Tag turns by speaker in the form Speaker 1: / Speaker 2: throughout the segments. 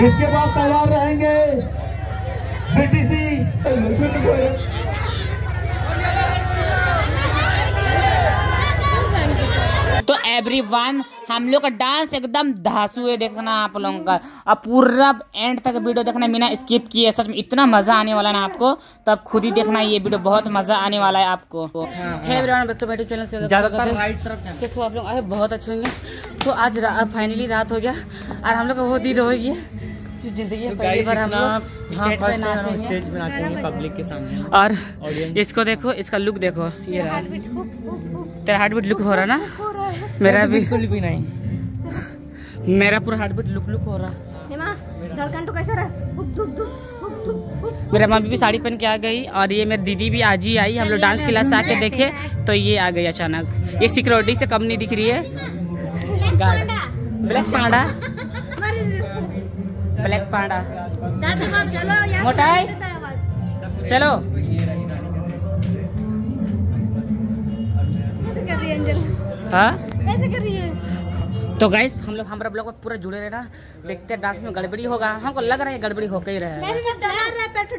Speaker 1: इसके बाद तैयार रहेंगे बीटीसी।
Speaker 2: तो एवरीवन हम लोग का डांस एकदम धांसू है, देखना आप लोगों का। अब पूरा एंड तक वीडियो देखना बिना स्किप किए। सच में इतना मजा आने वाला है ना आपको, तो आप खुद ही देखना ये वीडियो, बहुत मजा आने वाला है आपको। चैनल से कैसे आप लोग आए, बहुत अच्छे होंगे। तो आज फाइनली रात हो गया और हम लोग का वो दिन हो गया जिंदगी में पहली बार हम लोग स्टेज पे नाचेंगे
Speaker 3: पब्लिक के सामने।
Speaker 2: और इसको देखो, इसका लुक देखो, ये रहा। तेरा हार्ट बीट लुक हो रहा ना? मेरा बिल्कुल भी नहीं, मेरा पूरा हार्ट बीट लुक हो रहा।
Speaker 4: धड़कन तो कैसा रहा?
Speaker 2: मेरा मम्मी भी साड़ी पहन के आ गई और ये मेरी दीदी भी आज ही आई। हम लोग डांस क्लास से आके देखे तो ये आ गई अचानक। ये सिक्योरिटी से कम नहीं दिख रही है। ब्लैक पांडा, ब्लैक पांडा मोटाई, चलो हाँ। तो गाइस हम लोग हमारा ब्लॉग में पूरा जुड़े रहना, देखते हैं डांस में गड़बड़ी होगा। हमको लग रहा है गड़बड़ी होकर ही रहा है।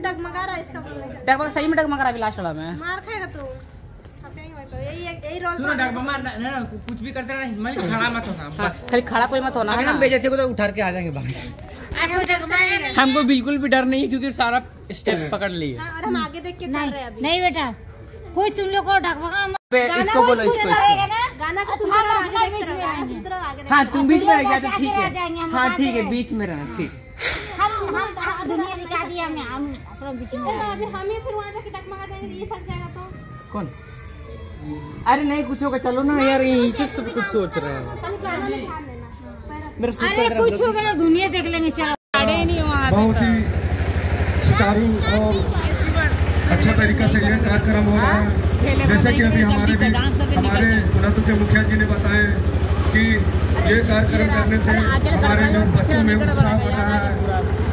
Speaker 2: डगमगा सही में डगमगा रहा है लास्ट वाला में।
Speaker 4: मार खाएगा तू।
Speaker 3: सुनो डगमगा ना, कुछ भी करते रहे, मैं खड़ा मत होना बस।
Speaker 2: खाली खड़ा कोई मत होना।
Speaker 3: अगर हम बेइज्जती को तो उठा के आ जाएंगे बाहर। हमको बिल्कुल भी डर नहीं है क्योंकि सारा स्टेप पकड़ लिए
Speaker 4: और हम आगे देख के कर रहे हैं अभी।
Speaker 5: नहीं बेटा, कोई तुम लोग को डगमगा
Speaker 3: इसको बोलो, इसको
Speaker 4: गाना का सुन आगे।
Speaker 3: हाँ तुम बीच में रह गया तो ठीक है। हाँ ठीक है, बीच में रहना ठीक।
Speaker 5: हम दुनिया दिखा दी हमने, हम अपना बीच में
Speaker 4: अभी हमें फिर वहाँ जाके डगमगा देंगे, ये सक जाएगा तो
Speaker 3: कौन? अरे नहीं कुछ होगा, चलो ना यार, यही से सब कुछ सोच रहे हैं।
Speaker 5: अरे कुछ होगा ना, दुनिया देख लेंगे। चलो
Speaker 1: बहुत ही सुचारू और अच्छा तरीका से ये कार्यक्रम हो रहा है। जैसे कि अभी हमारे पुरातन के मुखिया जी ने बताया कि ये कार्यक्रम करने से हमारे जो बच्चों में उत्साह बढ़ रहा है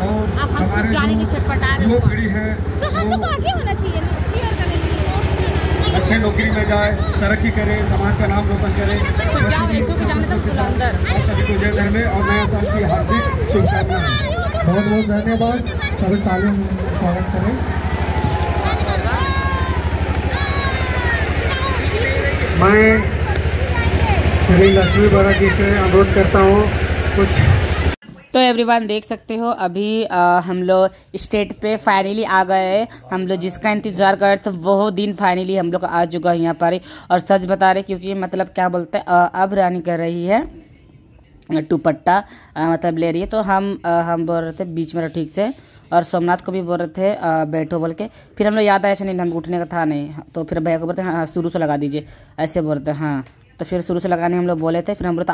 Speaker 1: और हमारे जो पीढ़ी है अच्छे नौकरी में जाए, तरक्की करे, समाज का नाम रोशन करे। सभी को जय धर्मे और नया साल की हार्दिक शुभकामनाएं। बहुत बहुत धन्यवाद। सभी तालियों में स्वागत करें। मैं श्री लक्ष्मी बरा जी से अनुरोध करता हूँ कुछ।
Speaker 2: तो एवरीवन देख सकते हो अभी हम लोग स्टेज पे फाइनली आ गए हैं। हम लोग जिसका इंतजार कर रहे थे वो दिन फाइनली हम लोग आ चुका है यहाँ पर। और सच बता रहे क्योंकि मतलब क्या बोलते हैं, अब रानी कर रही है दुपट्टा मतलब ले रही है। तो हम बोल रहे थे बीच में ठीक से, और सोमनाथ को भी बोल रहे थे बैठो बोल के। फिर हम लोग याद आया नहीं, हम उठने का था नहीं, तो फिर भैया को बोलते हैं हाँ शुरू से लगा दीजिए, ऐसे बोलते हैं हाँ। तो फिर शुरू से लगाने हम लोग बोले थे। फिर हम लोग तो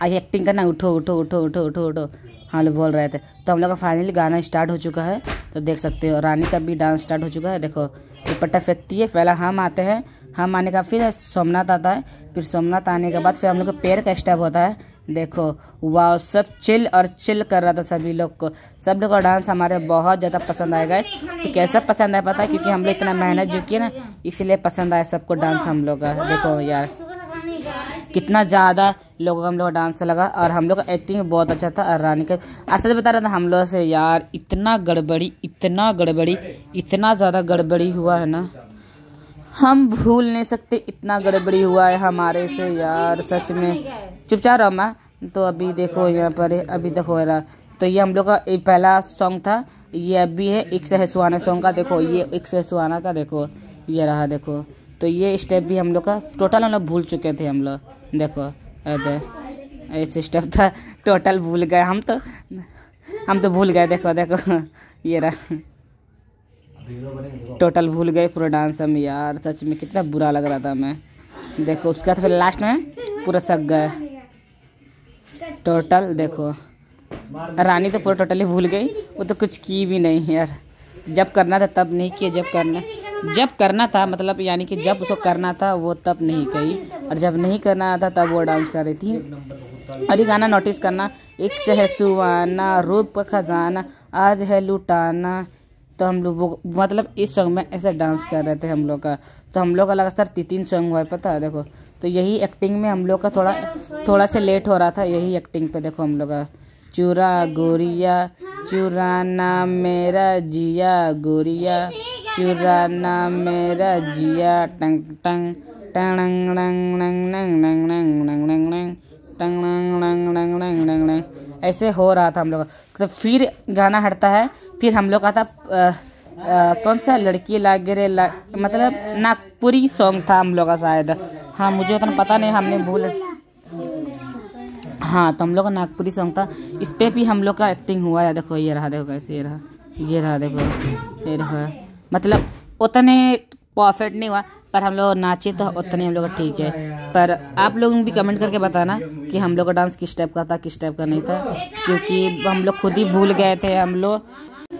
Speaker 2: आई एक्टिंग करना, उठो उठो उठो उठो उठो उठो हम लोग बोल रहे थे। तो हम लोग का फाइनली गाना स्टार्ट हो चुका है। तो देख सकते हो रानी का भी डांस स्टार्ट हो चुका है। देखो दुपट्टा फेंकती है, पहला हम आते हैं, हम आने का फिर सोमनाथ आता है, फिर सोमनाथ आने के बाद फिर हम लोग का पैर का स्टेप होता है। देखो वाह, सब चिल और चिल कर रहा था सभी लोग को। सब लोग का डांस हमारे बहुत ज़्यादा पसंद आएगा। तो कैसा पसंद आया पता है, क्योंकि हम लोग इतना मेहनत जो किए ना, इसलिए पसंद आया सबको डांस हम लोग का। देखो यार कितना ज़्यादा लोगों का हम लोग का डांस लगा, और हम लोग का एक्टिंग बहुत अच्छा था। और रानी का ऐसा बता रहा था हम लोग से, यार इतना गड़बड़ी इतना ज़्यादा गड़बड़ी हुआ है ना, हम भूल नहीं सकते। इतना गड़बड़ी हुआ है हमारे से यार, सच में। चुपचाप रहो माँ। तो अभी देखो यहाँ पर अभी देखो रहा। तो ये हम लोग का पहला सॉन्ग था, ये अभी है एक से सुहाना सॉन्ग का। देखो ये एक से सुहाना का, देखो ये रहा। देखो तो ये स्टेप भी हम लोग का टोटल हम लोग भूल चुके थे हम लोग। देखो ऐसे स्टेप था, टोटल भूल गए हम तो भूल गए। देखो देखो ये रहा, टोटल भूल गए पूरा डांस हम यार। सच में कितना बुरा लग रहा था मैं। देखो उसका तो फिर लास्ट में पूरा सक गए टोटल। देखो रानी तो पूरा टोटली भूल गई, वो तो कुछ की भी नहीं यार। जब करना था तब नहीं किए, जब करना था मतलब यानी कि जब उसको करना था वो तब नहीं कही, और जब नहीं करना था तब वो डांस कर रही थी। और ये गाना नोटिस करना, एक से है सुहाना रूप का खजाना आज है लुटाना। तो हम लोग मतलब इस सॉन्ग में ऐसे डांस कर रहे थे हम लोग का। तो हम लोग का लगातार 3 सॉन्ग हुआ है पता है। देखो तो यही एक्टिंग में हम लोग का थोड़ा से लेट हो रहा था, यही एक्टिंग पे। देखो हम लोग का चूरा गोरिया चुराना मेरा जिया गोरिया, चुराना मेरा जिया, टंग टंग टंग टंग टंग टंग टंग टंग टंग टंग। ऐसे हो रहा था हम लोग। तो फिर गाना हटता है, फिर हम लोग का था कौन सा लड़की लागे रे मतलब नागपुरी सॉन्ग था हम लोग का शायद। हाँ मुझे उतना पता नहीं, हमने भूल। हाँ तो हम लोग का नागपुरी सॉन्ग था। इस पे भी हम लोग का एक्टिंग हुआ है। देखो ये रहा, देखो कैसे ये रहा, ये रहा, देखो ये रहा। मतलब उतने परफेक्ट नहीं हुआ पर हम लोग नाचे तो उतने हम लोग का ठीक है। पर आप लोग भी कमेंट करके बताना कि हम लोग का डांस किस टाइप का था, किस टाइप का नहीं था, क्योंकि हम लोग खुद ही भूल गए थे हम लोग।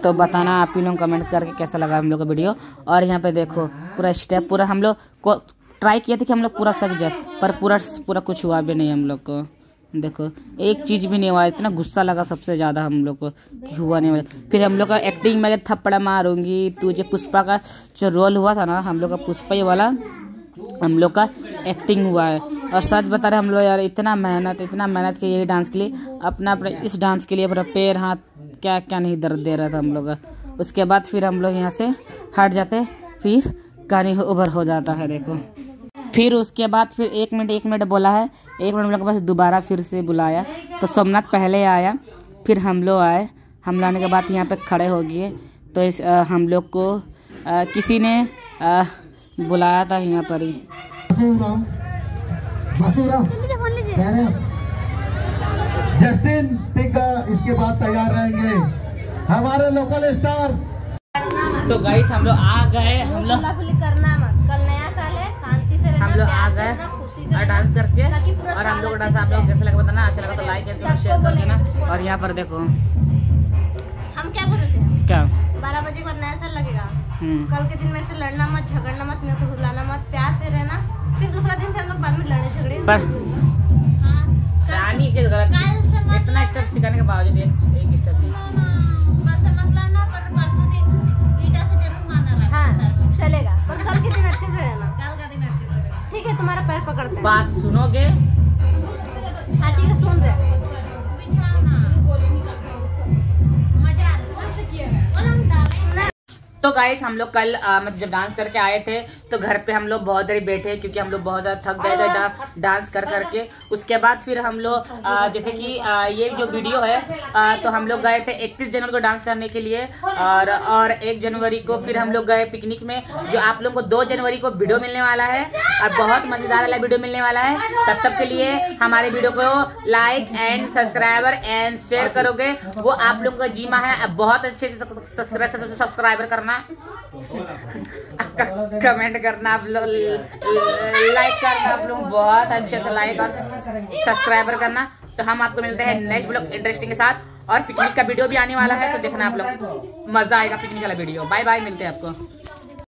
Speaker 2: तो बताना आप ही लोग कमेंट करके कैसा लगा हम लोग का वीडियो। और यहाँ पे देखो पूरा स्टेप, पूरा हम लोग को ट्राई किए थे कि हम लोग पूरा सक जाए, पर पूरा कुछ हुआ भी नहीं हम लोग को। देखो एक चीज़ भी नहीं हुआ। इतना गुस्सा लगा सबसे ज़्यादा हम लोग को कि हुआ नहीं हुआ। फिर हम लोग का एक्टिंग में थप्पड़ मारूंगी तुझे, पुष्पा का जो रोल हुआ था ना हम लोग का, पुष्पा ही वाला हम लोग का एक्टिंग हुआ है। और सच बता रहे हम लोग यार, इतना मेहनत की यही डांस के लिए, अपना इस डांस के लिए अपना पैर हाथ क्या क्या नहीं दर्द दे रहा था हम लोग का। उसके बाद फिर हम लोग यहाँ से हट जाते, फिर गाने ओवर हो जाता है। देखो फिर उसके बाद फिर 1 मिनट बोला है, 1 मिनट हम लोग के पास दोबारा फिर से बुलाया। तो सोमनाथ पहले आया, फिर हम लोग आए। हम लाने के बाद यहाँ पे खड़े हो गए। तो इस हम लोग को किसी ने बुलाया था यहाँ पर ही।
Speaker 1: जस्टिन टिग्गा इसके बाद तैयार रहेंगे, हमारे लोकल स्टार।
Speaker 2: तो गाइस हम लोग आ गए, हम लोग
Speaker 4: करना मत, कल नया साल है, शांति से रहना,
Speaker 2: हम लोग आ
Speaker 4: प्यार से
Speaker 2: गए
Speaker 4: रहना, खुशी से
Speaker 2: और डांस करके।
Speaker 4: ताकि पूरा
Speaker 2: और हम
Speaker 4: साल
Speaker 2: लोग
Speaker 4: अच्छे
Speaker 2: डांस आप
Speaker 4: से
Speaker 2: लोग कैसे लगा बताना। अच्छा लगा तो लाइक एंड शेयर कर देना। और यहाँ पर देखो
Speaker 4: हम क्या बोल रहे थे,
Speaker 2: क्या
Speaker 4: 12 बजे के बाद नया साल लगेगा। कल के दिन मेरे से लड़ना मत, झगड़ना मत, मेरे को रुलाना मत, प्यार से रहना। फिर दूसरा दिन से हम लोग बाद में लड़े झगड़े।
Speaker 2: पर रानी के इतना स्टेप सिखाने के बावजूद एक स्टेप नहीं।
Speaker 4: कल से मत लड़ना, पर परसों दिन ईटा से जरूर मारना। हाँ चलेगा, पर कल के दिन अच्छे से रहना। कल का दिन अच्छे से रहना, ठीक है? तुम्हारा पैर पकड़ते हैं,
Speaker 2: बात सुनोगे?
Speaker 4: हाँ ठीक है, सुन रहे।
Speaker 2: तो गाइस हम लोग कल मतलब जब डांस करके आए थे तो घर पे हम लोग बहुत देर बैठे, क्योंकि हम लोग बहुत ज़्यादा थक गए थे डांस कर करके। उसके बाद फिर हम लोग जैसे कि ये जो वीडियो है तो हम लोग गए थे 31 जनवरी को डांस करने के लिए, और 1 जनवरी को फिर हम लोग गए पिकनिक में, जो आप लोग को 2 जनवरी को वीडियो मिलने वाला है और बहुत मज़ेदार वाला वीडियो मिलने वाला है। तब के लिए हमारे वीडियो को like and subscriber and share करोगे, वो आप लोगों का जीमा है। बहुत अच्छे से सब्सक्राइबर करना, कमेंट करना, आप लोग लाइक करना, आप लोग बहुत अच्छे से लाइक और सब्सक्राइबर करना। तो हम आपको मिलते हैं नेक्स्ट ब्लॉग इंटरेस्टिंग के साथ। और पिकनिक का वीडियो भी आने वाला है, तो देखना आप लोग, मजा आएगा पिकनिक वाला वीडियो। बाय बाय, मिलते हैं आपको।